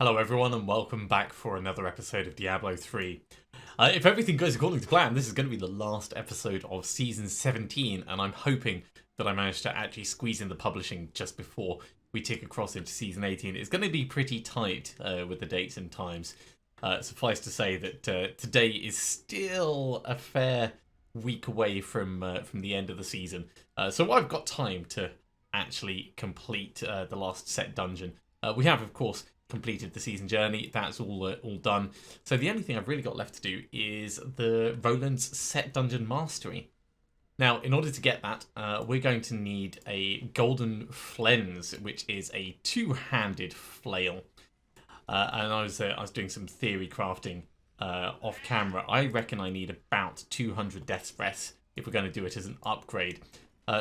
Hello everyone and welcome back for another episode of Diablo 3. If everything goes according to plan, this is going to be the last episode of Season 17, and I'm hoping that I managed to actually squeeze in the publishing just before we tick across into Season 18. It's going to be pretty tight with the dates and times. Suffice to say that today is still a fair week away from the end of the season. So I've got time to actually complete the last set dungeon. We have, of course, completed the season journey. That's all done. So the only thing I've really got left to do is the Roland's set dungeon mastery. Now, in order to get that, we're going to need a golden flens, which is a two-handed flail. And I was doing some theory crafting off camera. I reckon I need about 200 death breaths if we're going to do it as an upgrade.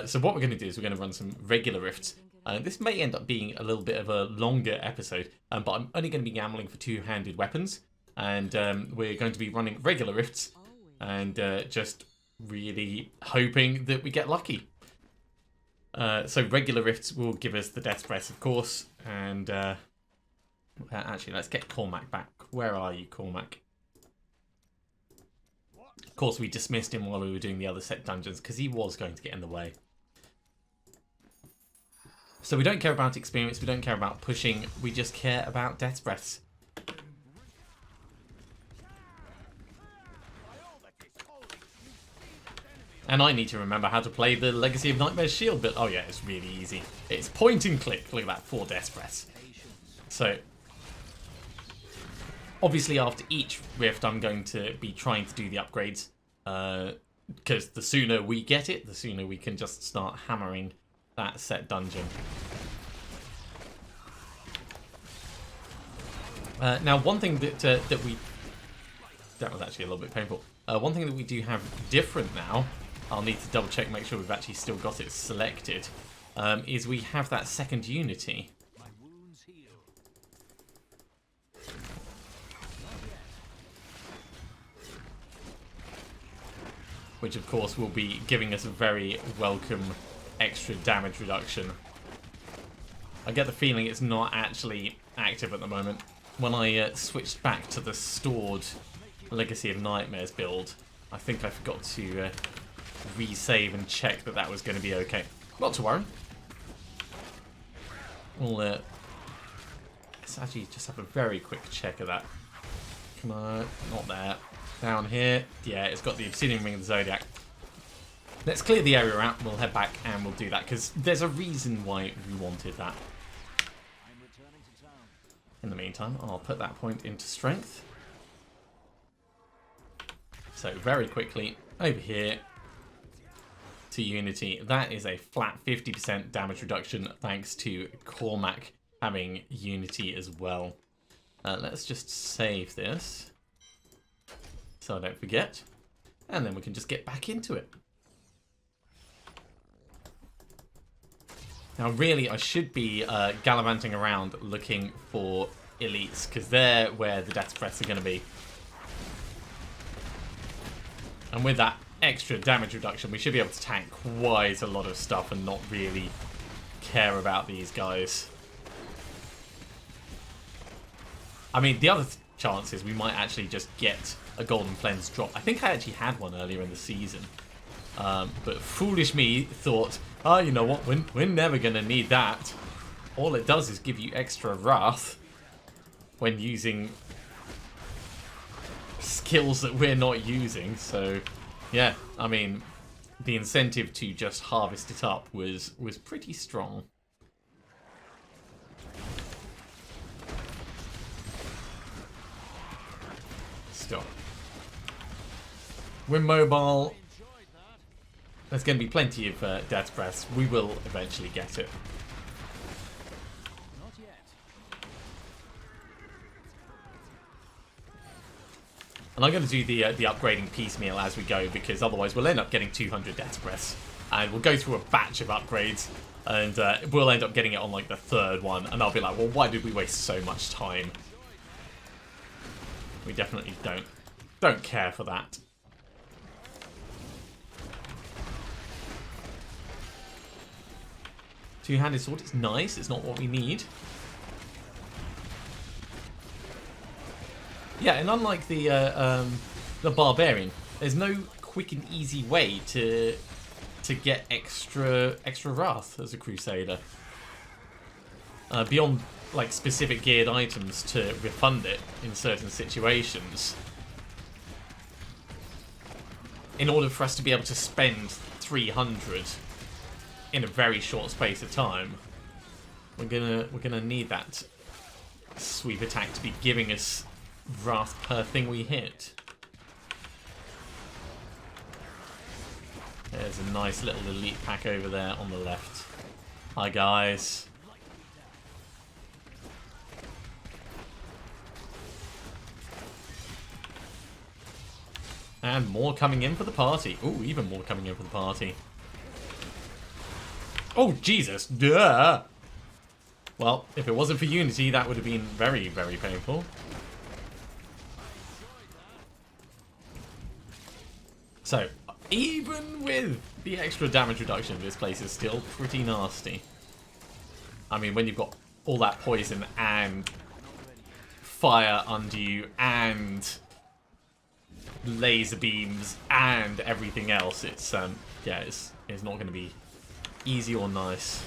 So what we're going to do is we're going to run some regular rifts. This may end up being a little bit of a longer episode, but I'm only going to be gambling for two-handed weapons, and we're going to be running regular rifts, and just really hoping that we get lucky. So regular rifts will give us the death breath, of course, and actually, let's get Cormac back. Where are you, Cormac? Of course, we dismissed him while we were doing the other set dungeons, because he was going to get in the way. So we don't care about experience, we don't care about pushing, we just care about death breaths. And I need to remember how to play the Legacy of Nightmare's shield build. Oh yeah, it's really easy. It's point and click. Look at that, 4 death breaths. So, obviously after each rift I'm going to be trying to do the upgrades. Because the sooner we get it, the sooner we can just start hammering that set dungeon. Now, one thing that that was actually a little bit painful. One thing that we do have different now, I'll need to double check, make sure we've actually still got it selected, is we have that second unity. Which of course will be giving us a very welcome extra damage reduction. I get the feeling it's not actually active at the moment. When I switched back to the stored Legacy of Nightmares build, I think I forgot to resave and check that that was going to be okay. Not to worry. We'll let's actually just have a very quick check of that. Come on, not there. Down here, yeah, it's got the Obsidian Ring of the Zodiac. Let's clear the area out, we'll head back and we'll do that, because there's a reason why we wanted that. In the meantime, I'll put that point into strength. So very quickly, over here to Unity. That is a flat 50% damage reduction thanks to Cormac having Unity as well. Let's just save this so I don't forget. And then we can just get back into it. Now, really, I should be gallivanting around looking for elites, because they're where the death breaths are going to be. And with that extra damage reduction, we should be able to tank quite a lot of stuff and not really care about these guys. I mean, the other chance is we might actually just get a golden flens drop. I think I actually had one earlier in the season. But foolish me thought, oh, you know what, we're never going to need that. All it does is give you extra wrath when using skills that we're not using. So, yeah, I mean, the incentive to just harvest it up was pretty strong. Stop. We're mobile. There's going to be plenty of death breaths. We will eventually get it. Not yet. And I'm going to do the upgrading piecemeal as we go, because otherwise we'll end up getting 200 death breaths. And we'll go through a batch of upgrades, and we'll end up getting it on like the third one. And I'll be like, well, why did we waste so much time? We definitely don't care for that. Two-handed sword is nice. It's not what we need. Yeah, and unlike the barbarian, there's no quick and easy way to get extra wrath as a crusader. Beyond like specific geared items to refund it in certain situations. In order for us to be able to spend 300 in a very short space of time, we're gonna need that sweep attack to be giving us wrath per thing we hit. There's a nice little elite pack over there on the left. Hi guys. And more coming in for the party. Ooh, even more coming in for the party. Oh, Jesus. Duh. Well, if it wasn't for Unity, that would have been very, very painful. So, even with the extra damage reduction, this place is still pretty nasty. I mean, when you've got all that poison and fire under you and laser beams and everything else, it's yeah, it's not going to be easy or nice.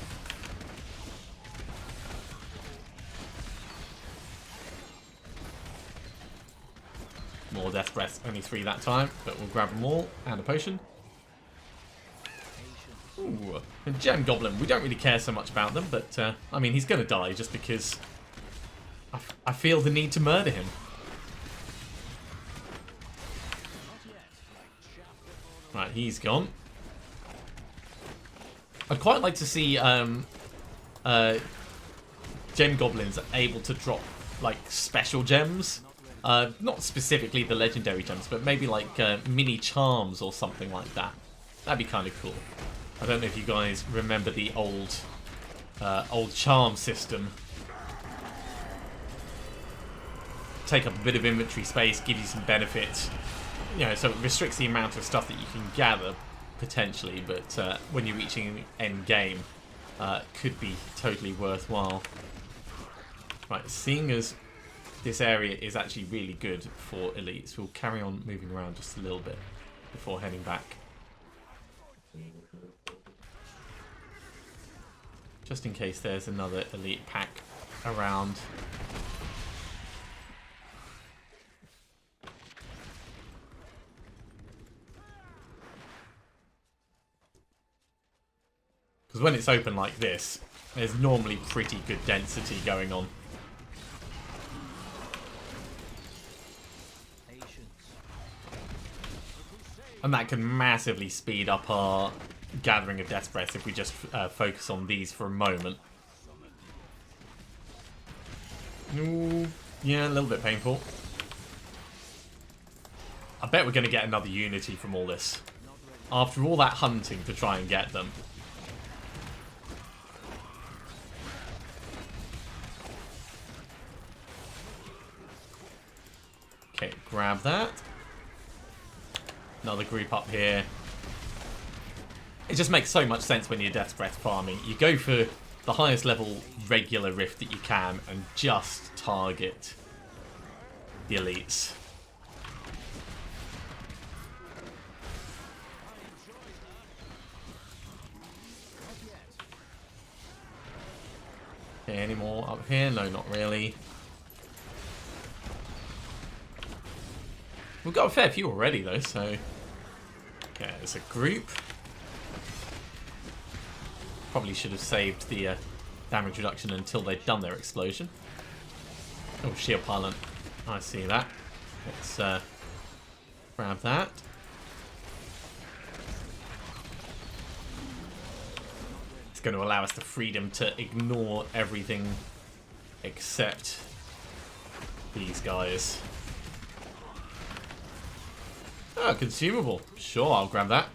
More death breaths, only 3 that time, but we'll grab them all and a potion. Ooh, and Gem Goblin, we don't really care so much about them, but I mean, he's going to die just because I feel the need to murder him. Right, he's gone. I'd quite like to see Gem Goblins able to drop like special gems. Not specifically the legendary gems, but maybe like mini charms or something like that. That'd be kind of cool. I don't know if you guys remember the old charm system. Take up a bit of inventory space, give you some benefit. You know, so it restricts the amount of stuff that you can gather, potentially, but when you're reaching end game, could be totally worthwhile. Right, seeing as this area is actually really good for elites, we'll carry on moving around just a little bit before heading back. Just in case there's another elite pack around. Because when it's open like this, there's normally pretty good density going on. And that can massively speed up our gathering of death breaths if we just focus on these for a moment. Ooh, yeah, a little bit painful. I bet we're going to get another Unity from all this. After all that hunting to try and get them. Okay, grab that. Another group up here. It just makes so much sense when you're Death Breath farming. You go for the highest level regular rift that you can and just target the elites. Okay, any more up here? No, not really. We've got a fair few already though, so yeah, there's a group. Probably should have saved the damage reduction until they'd done their explosion. Oh, shield pylon. I see that. Let's grab that. It's going to allow us the freedom to ignore everything except these guys. Oh, consumable. Sure, I'll grab that.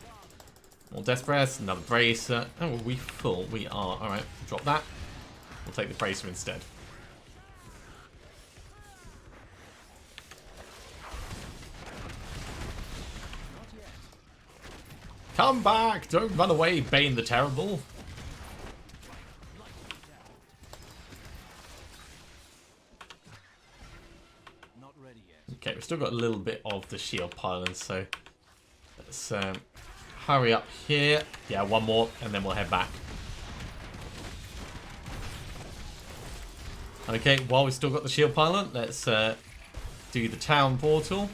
More death breaths, another bracer. Oh, are we full? We are. Alright, drop that. We'll take the bracer instead. Come back! Don't run away, Bane the Terrible. Okay, we've still got a little bit of the shield pylons, so let's hurry up here. Yeah, one more, and then we'll head back. Okay, while we've still got the shield pylon, let's do the town portal.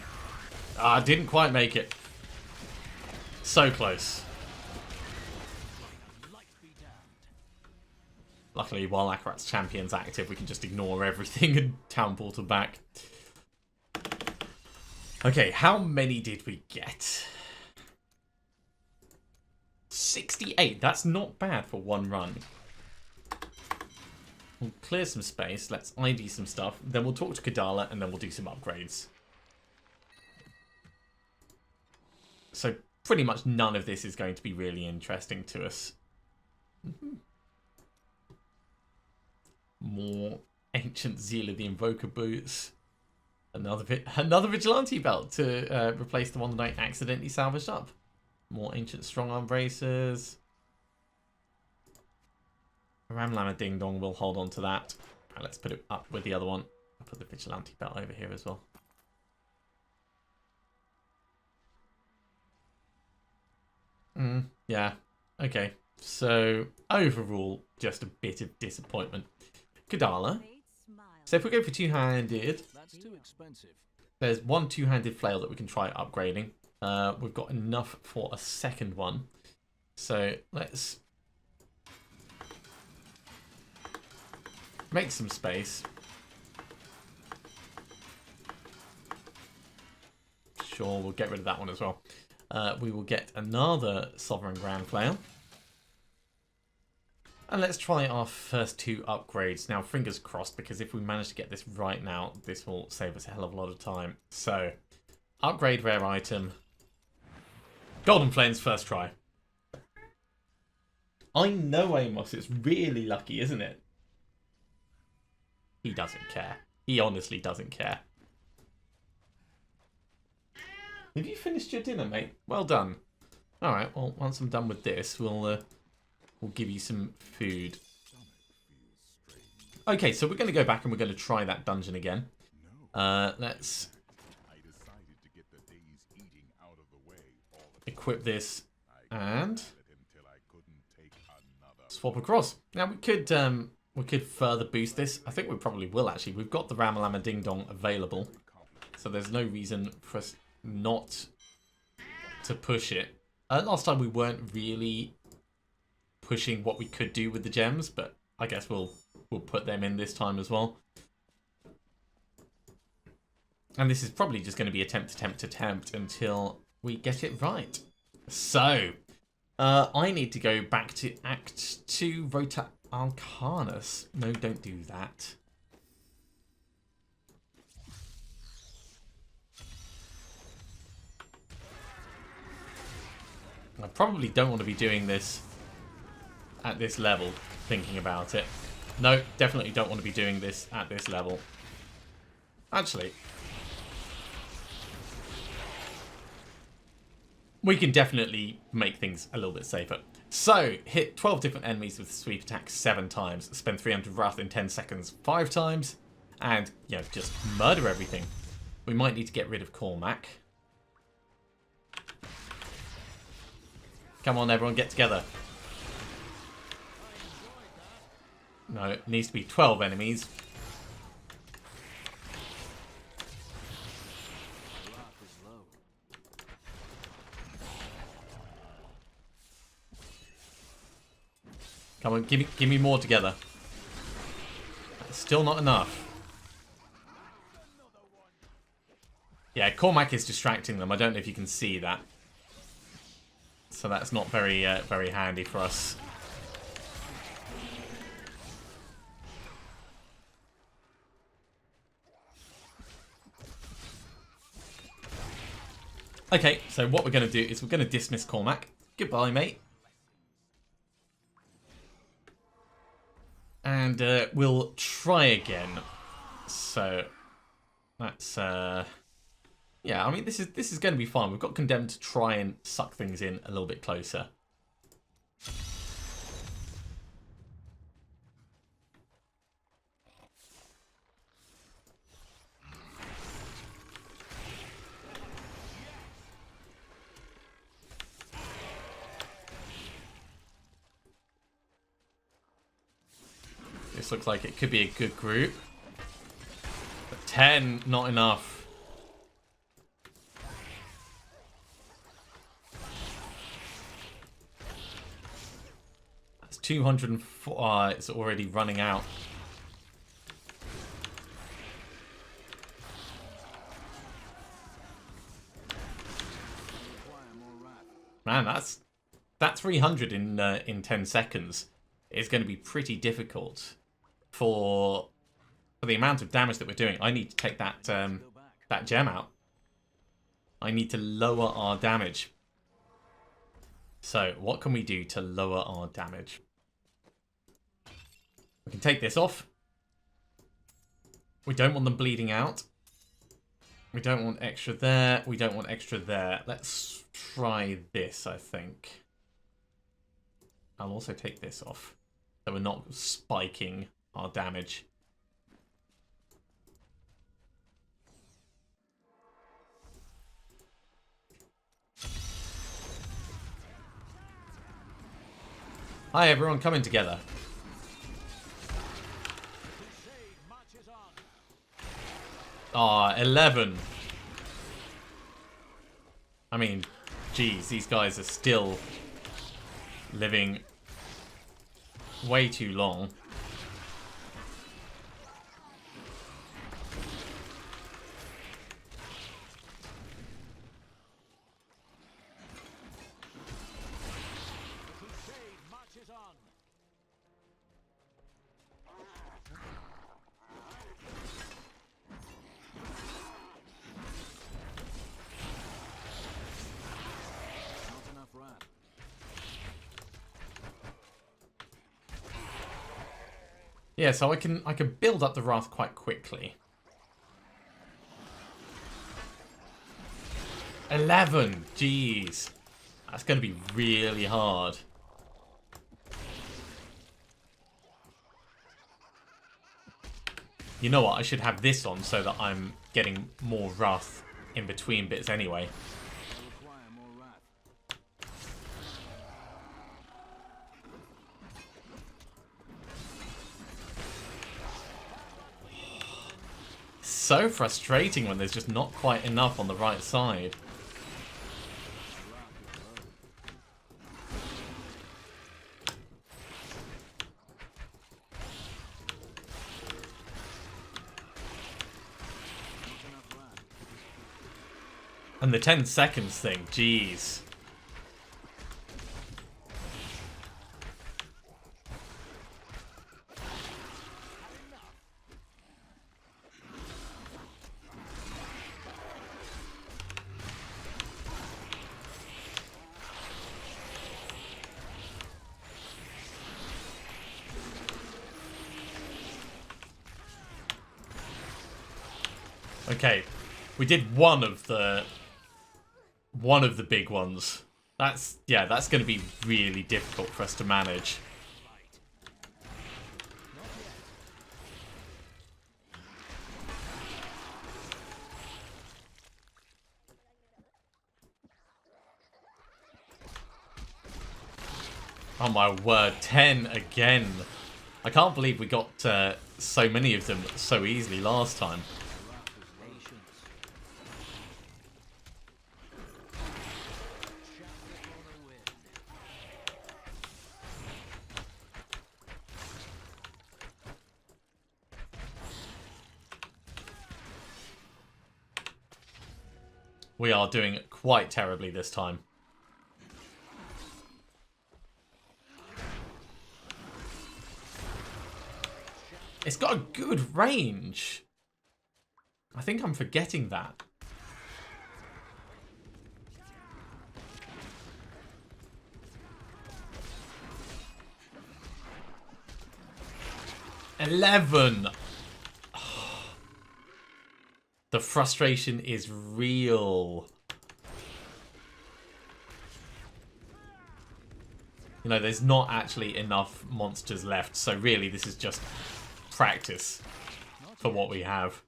Ah, didn't quite make it. So close. Luckily, while Akarat's champion's active, we can just ignore everything and town portal back. Okay, how many did we get? 68. That's not bad for one run. We'll clear some space. Let's ID some stuff. Then we'll talk to Kadala, and then we'll do some upgrades. So pretty much none of this is going to be really interesting to us. More Ancient Zeal of the Invoker boots. Another Vigilante belt to replace the one that I accidentally salvaged up. More Ancient Strongarm braces. Ramlama Ding Dong, we'll hold on to that. And let's put it up with the other one. I'll put the Vigilante belt over here as well. Yeah, okay. So, overall, just a bit of disappointment. Kadala. So if we go for two-handed, there's one two-handed flail that we can try upgrading. We've got enough for a second one. So let's make some space. Sure, we'll get rid of that one as well. We will get another Sovereign Grand Flail. And let's try our first two upgrades. Now, fingers crossed, because if we manage to get this right now, this will save us a hell of a lot of time. So, upgrade rare item. Golden Flames first try. I know Amos, it's really lucky, isn't it? He doesn't care. He honestly doesn't care. Have you finished your dinner, mate? Well done. Alright, well, once I'm done with this, we'll give you some food. Okay, so we're going to go back and we're going to try that dungeon again. Let's equip this and swap across. Now we could further boost this. I think we probably will actually. We've got the Ramalama Ding Dong available, so there's no reason for us not to push it. Last time we weren't really pushing what we could do with the gems, but I guess we'll put them in this time as well. And this is probably just going to be attempt until we get it right. So, I need to go back to Act 2, Rota Arcanus. No, don't do that. I probably don't want to be doing this at this level, thinking about it. No, definitely don't want to be doing this at this level. Actually, we can definitely make things a little bit safer. So, hit 12 different enemies with sweep attack 7 times, spend 300 wrath in 10 seconds 5 times, and, you know, just murder everything. We might need to get rid of Cormac. Come on, everyone, get together. No, it needs to be 12 enemies. Come on, give me more together. That's still not enough. Yeah, Cormac is distracting them. I don't know if you can see that. So that's not very very handy for us. Okay, so what we're going to do is we're going to dismiss Cormac. Goodbye, mate. And we'll try again. So that's yeah, I mean this is going to be fun. We've got Condemned to try and suck things in a little bit closer. 6 looks like it could be a good group. But 10, not enough. That's 204. It's already running out. Man, that 300 in 10 seconds is going to be pretty difficult for the amount of damage that we're doing. I need to take that that gem out. I need to lower our damage. So, what can we do to lower our damage? We can take this off. We don't want them bleeding out. We don't want extra there. We don't want extra there. Let's try this, I think. I'll also take this off, so we're not spiking our damage. Hi everyone, coming together. Ah, 11. I mean, geez, these guys are still living way too long. Yeah, so I can build up the Wrath quite quickly. 11! Jeez. That's going to be really hard. You know what? I should have this on so that I'm getting more Wrath in between bits anyway. So frustrating when there's just not quite enough on the right side. And the 10 seconds thing, jeez. Okay, we did one of the big ones. That's going to be really difficult for us to manage. Oh my word, 10 again. I can't believe we got so many of them so easily last time. We are doing quite terribly this time. It's got a good range. I think I'm forgetting that. $11. The frustration is real. You know, there's not actually enough monsters left, so really this is just practice for what we have.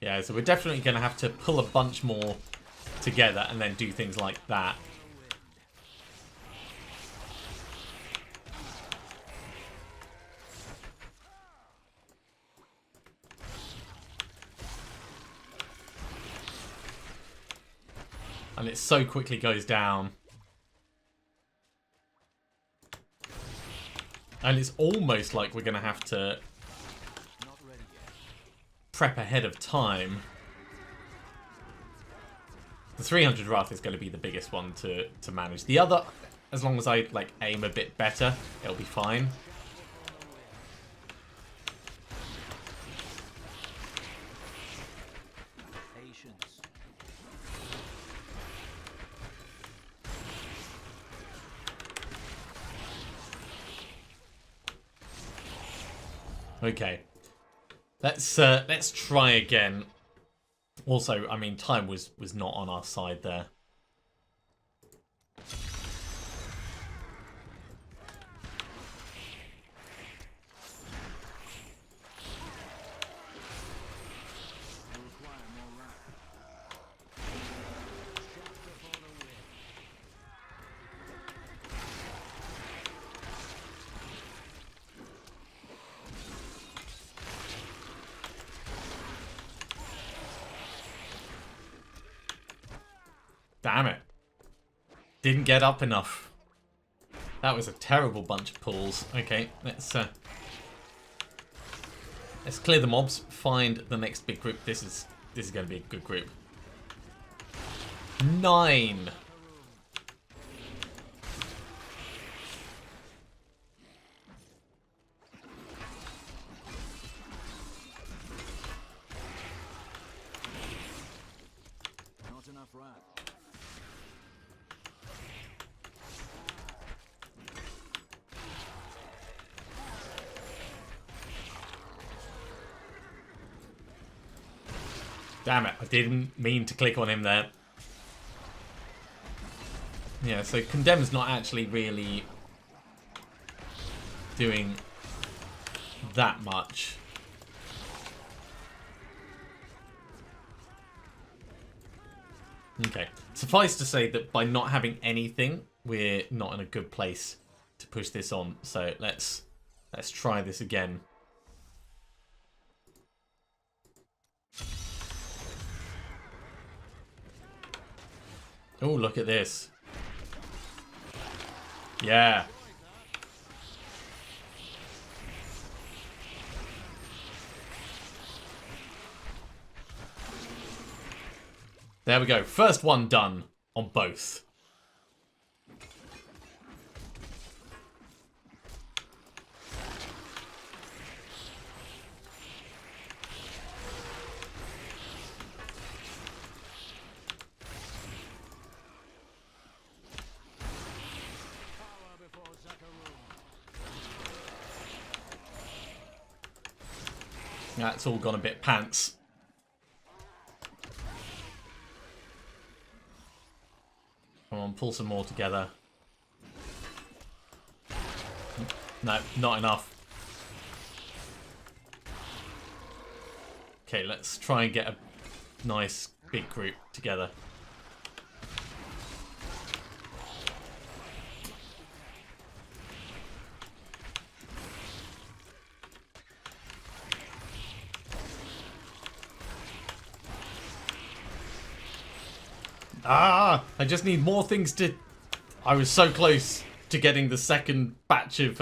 Yeah, so we're definitely going to have to pull a bunch more together and then do things like that. And it so quickly goes down. And it's almost like we're going to have to prep ahead of time. The 300 Wrath is going to be the biggest one to manage. The other, as long as I like aim a bit better, it'll be fine. Okay, let's try again. Also, I mean, time was not on our side there. Damn it. Didn't get up enough. That was a terrible bunch of pulls. Okay, let's clear the mobs, find the next big group. This is going to be a good group. 9. Not enough wrath. Damn it, I didn't mean to click on him there. Yeah, so Condemn's not actually really doing that much. Okay, suffice to say that by not having anything, we're not in a good place to push this on. So let's try this again. Oh, look at this. Yeah. There we go. First one done on both. That's all gone a bit pants. Come on, pull some more together. No, not enough. Okay, let's try and get a nice big group together. Ah, I just need more things to... I was so close to getting the second batch of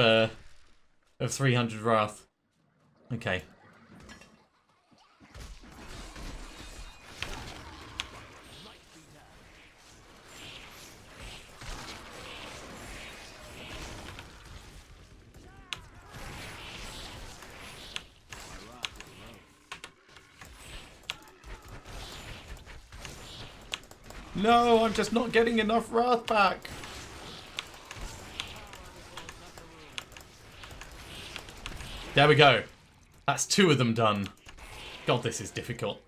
300 Wrath. Okay. No, I'm just not getting enough Wrath back. There we go. That's 2 of them done. God, this is difficult.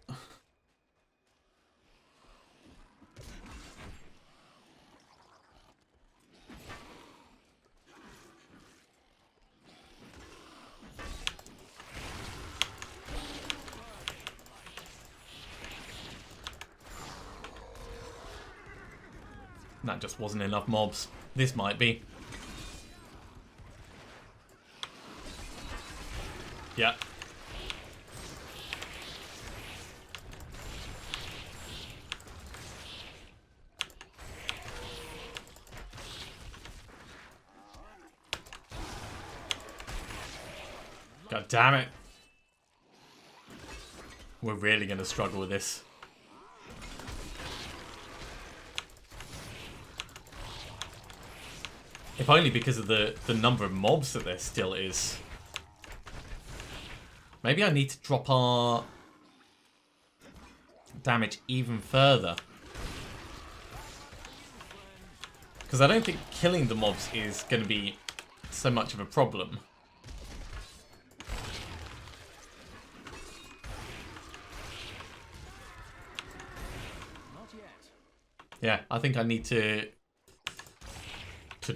That just wasn't enough mobs. This might be. Yeah. God damn it. We're really going to struggle with this. If only because of the number of mobs that there still is. Maybe I need to drop our damage even further. Because I don't think killing the mobs is going to be so much of a problem. Not yet. Yeah, I think I need to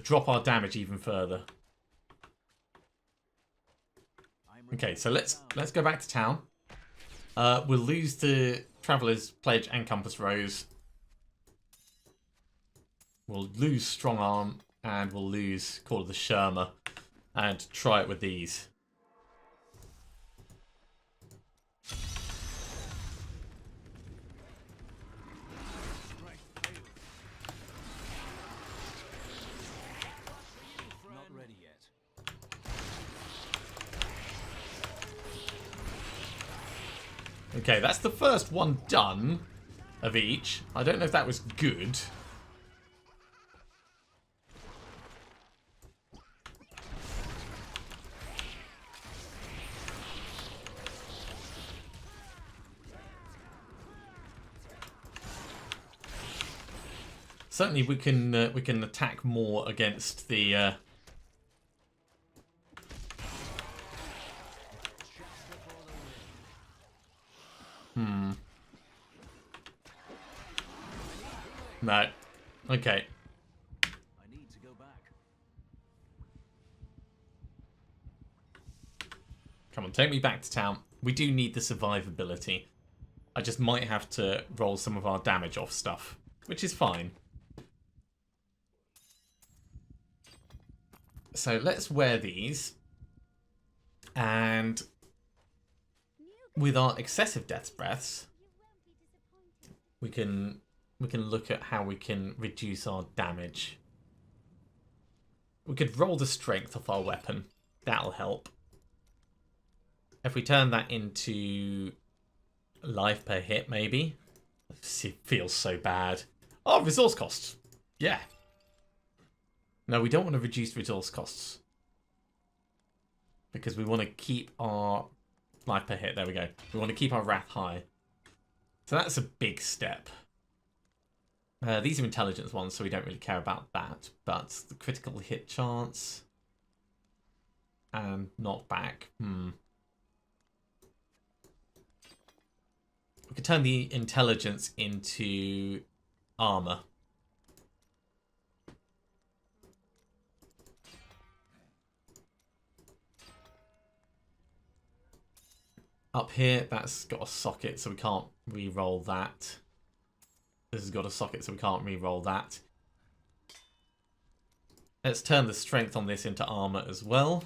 drop our damage even further. Okay, so let's go back to town. We'll lose the Traveller's Pledge and Compass Rose. We'll lose Strong Arm, and we'll lose Call of the Sherma, and try it with these. Not ready yet. Okay, that's the first one done of each. I don't know if that was good. Certainly, we can attack more against the. No. Okay. I need to go back. Come on, take me back to town. We do need the survivability. I just might have to roll some of our damage off stuff, which is fine. So let's wear these. And with our excessive death's breaths, we can look at how we can reduce our damage. We could roll the strength of our weapon. That'll help. If we turn that into life per hit, maybe. It feels so bad. Oh, resource costs. Yeah. No, we don't want to reduce resource costs. Because we want to keep our life per hit. There we go. We want to keep our wrath high. So that's a big step. These are intelligence ones, so we don't really care about that. But the critical hit chance and knockback. We could turn the intelligence into armor. Up here, that's got a socket, so we can't re-roll that. This has got a socket, so we can't re-roll that. Let's turn the strength on this into armor as well.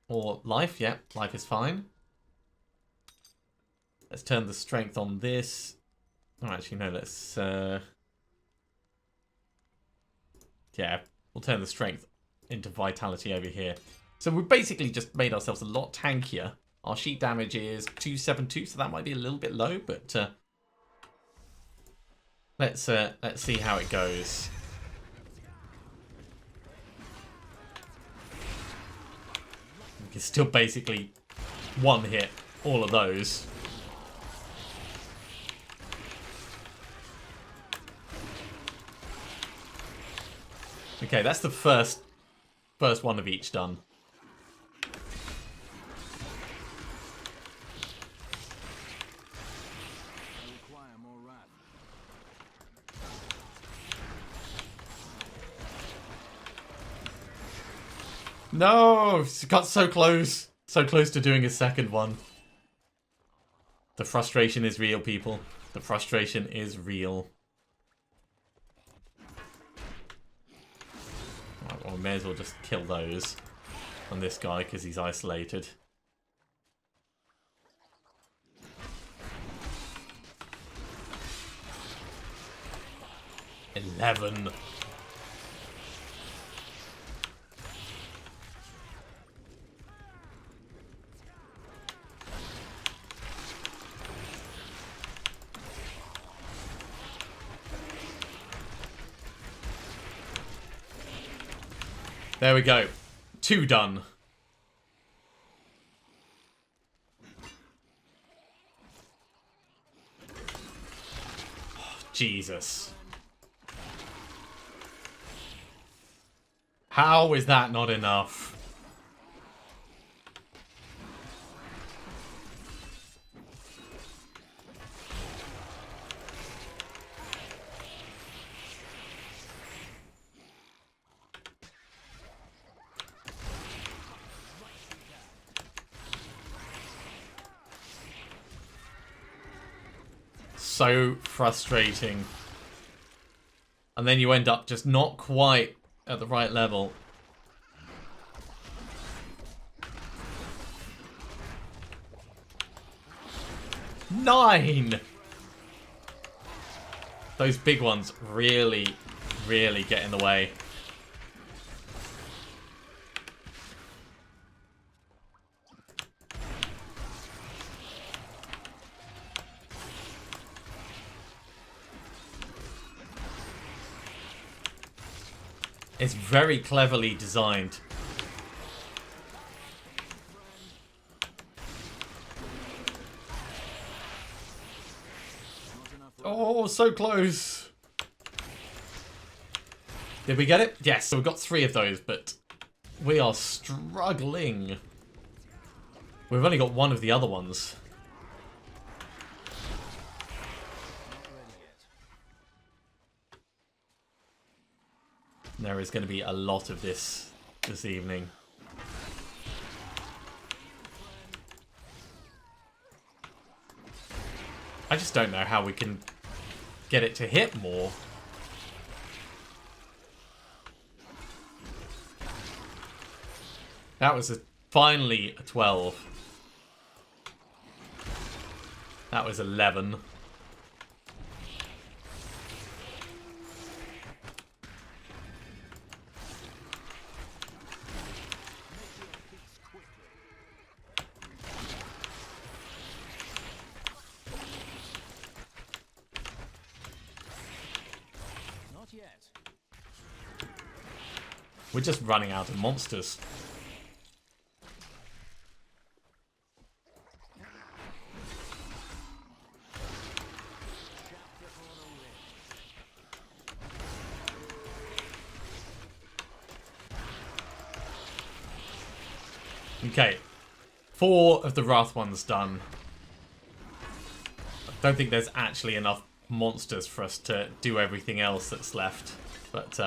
Or life, yeah, life is fine. Let's turn the strength on this. Oh, actually, no, let's... yeah, we'll turn the strength into vitality over here. So we've basically just made ourselves a lot tankier. Our sheet damage is 272, so that might be a little bit low, but let's see how it goes. We can still basically one hit all of those. Okay, that's the first one of each done. No! She got so close. So close to doing a second one. The frustration is real, people. The frustration is real. we may as well just kill those on this guy because he's isolated. $11. There we go. 2 done. Oh, Jesus. How is that not enough? So frustrating. And then you end up just not quite at the right level. $9! Those big ones really, really get in the way. It's very cleverly designed. Oh, so close. Did we get it? Yes, so we've got 3 of those, but we are struggling. We've only got 1 of the other ones. There is going to be a lot of this evening. I just don't know how we can get it to hit more. That was finally a 12. That was 11. We're just running out of monsters. Okay. 4 of the Wrath ones done. I don't think there's actually enough monsters for us to do everything else that's left. But,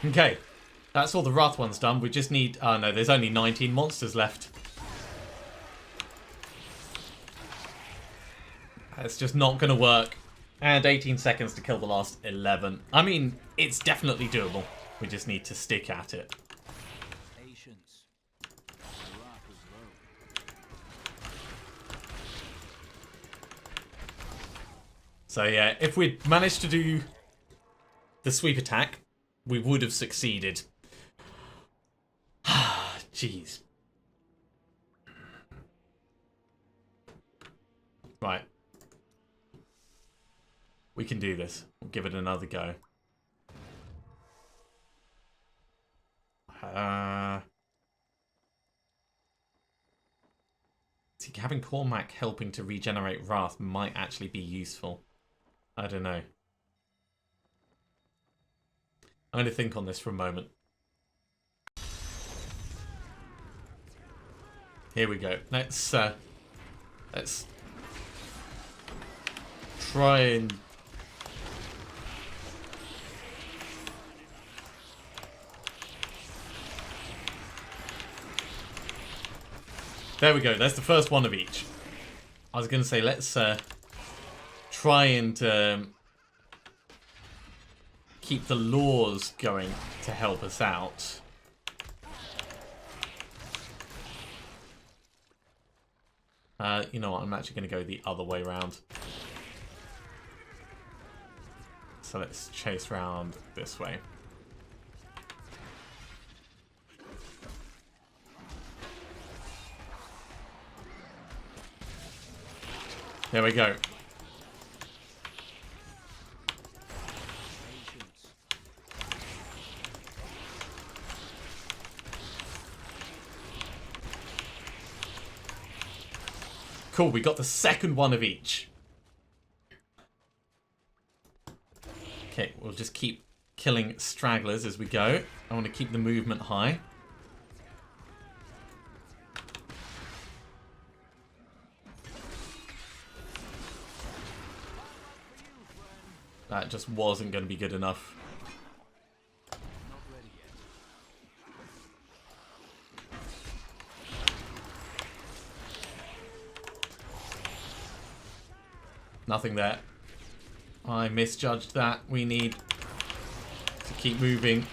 okay, that's all the Wrath ones done. We just need... Oh no, there's only 19 monsters left. It's just not going to work. And 18 seconds to kill the last 11. I mean, it's definitely doable. We just need to stick at it. Patience. So yeah, if we'd managed to do the sweep attack, we would have succeeded. Jeez. Right. We can do this. We'll give it another go. See, having Cormac helping to regenerate Wrath might actually be useful. I don't know. I'm going to think on this for a moment. Here we go. Let's try and... There we go. That's the first one of each. I was going to say, let's try and keep the laws going to help us out. You know what? I'm actually going to go the other way around. So let's chase around this way. There we go. Cool, we got the second one of each. Okay, we'll just keep killing stragglers as we go. I want to keep the movement high. That just wasn't going to be good enough. Nothing there. I misjudged that. We need to keep moving.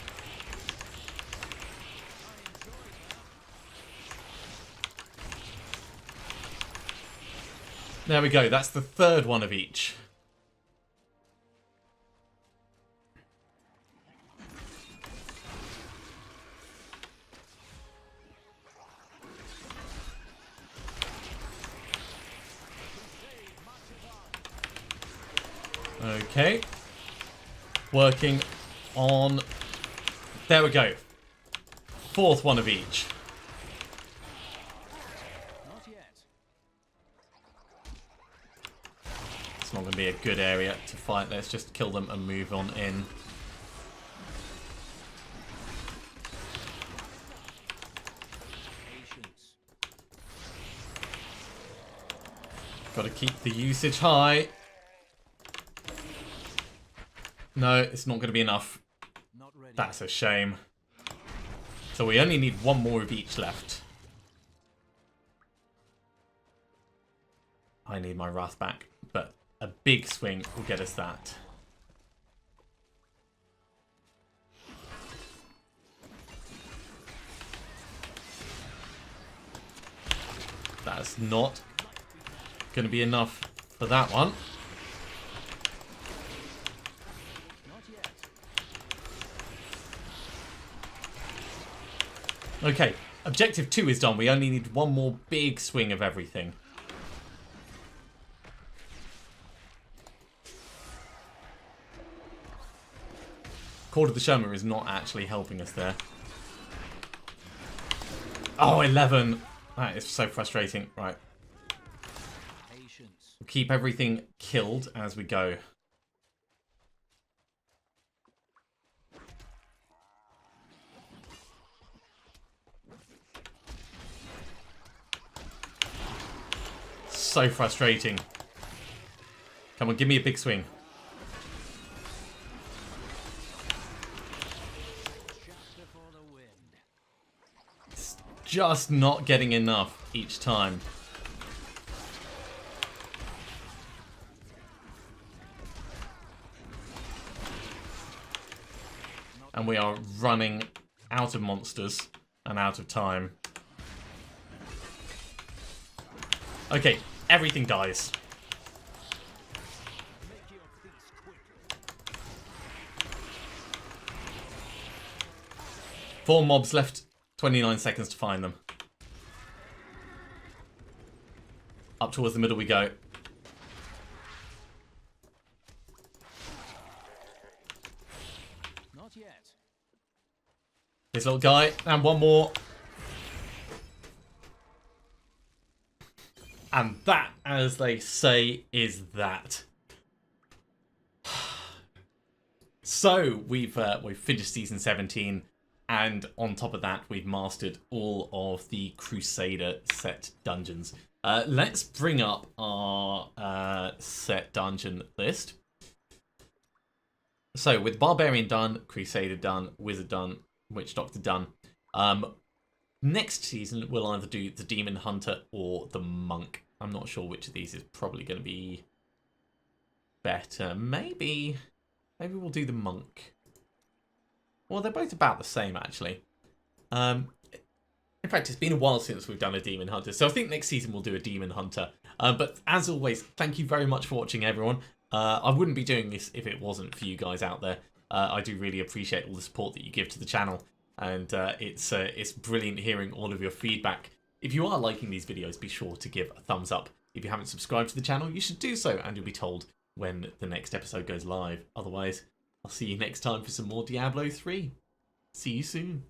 There we go. That's the third one of each. Okay. Working on... There we go. Fourth one of each. Not yet. It's not going to be a good area to fight. Let's just kill them and move on in. Patience. Got to keep the usage high. No, it's not going to be enough. Not ready. That's a shame. So we only need one more of each left. I need my wrath back, but a big swing will get us that. That's not going to be enough for that one. Okay, objective 2 is done. We only need one more big swing of everything. Cord of the Shoma is not actually helping us there. Oh, 11. That is so frustrating. Right. Patience. We'll keep everything killed as we go. So frustrating. Come on, give me a big swing. Just before the wind. It's just not getting enough each time. And we are running out of monsters and out of time. Okay, everything dies. Make your peace quickly. 4 mobs left, 29 seconds to find them. Up towards the middle we go. Not yet. This little guy, and one more. And that, as they say, is that. So we've finished season 17, and on top of that, we've mastered all of the Crusader set dungeons. Let's bring up our set dungeon list. So with Barbarian done, Crusader done, Wizard done, Witch Doctor done. Next season, we'll either do the Demon Hunter or the Monk. I'm not sure which of these is probably going to be better. Maybe we'll do the Monk. Well, they're both about the same, actually. In fact, it's been a while since we've done a Demon Hunter, so I think next season we'll do a Demon Hunter. But as always, thank you very much for watching, everyone. I wouldn't be doing this if it wasn't for you guys out there. I do really appreciate all the support that you give to the channel, and it's brilliant hearing all of your feedback. If you are liking these videos, be sure to give a thumbs up. If you haven't subscribed to the channel, you should do so, and you'll be told when the next episode goes live. Otherwise, I'll see you next time for some more Diablo 3. See you soon.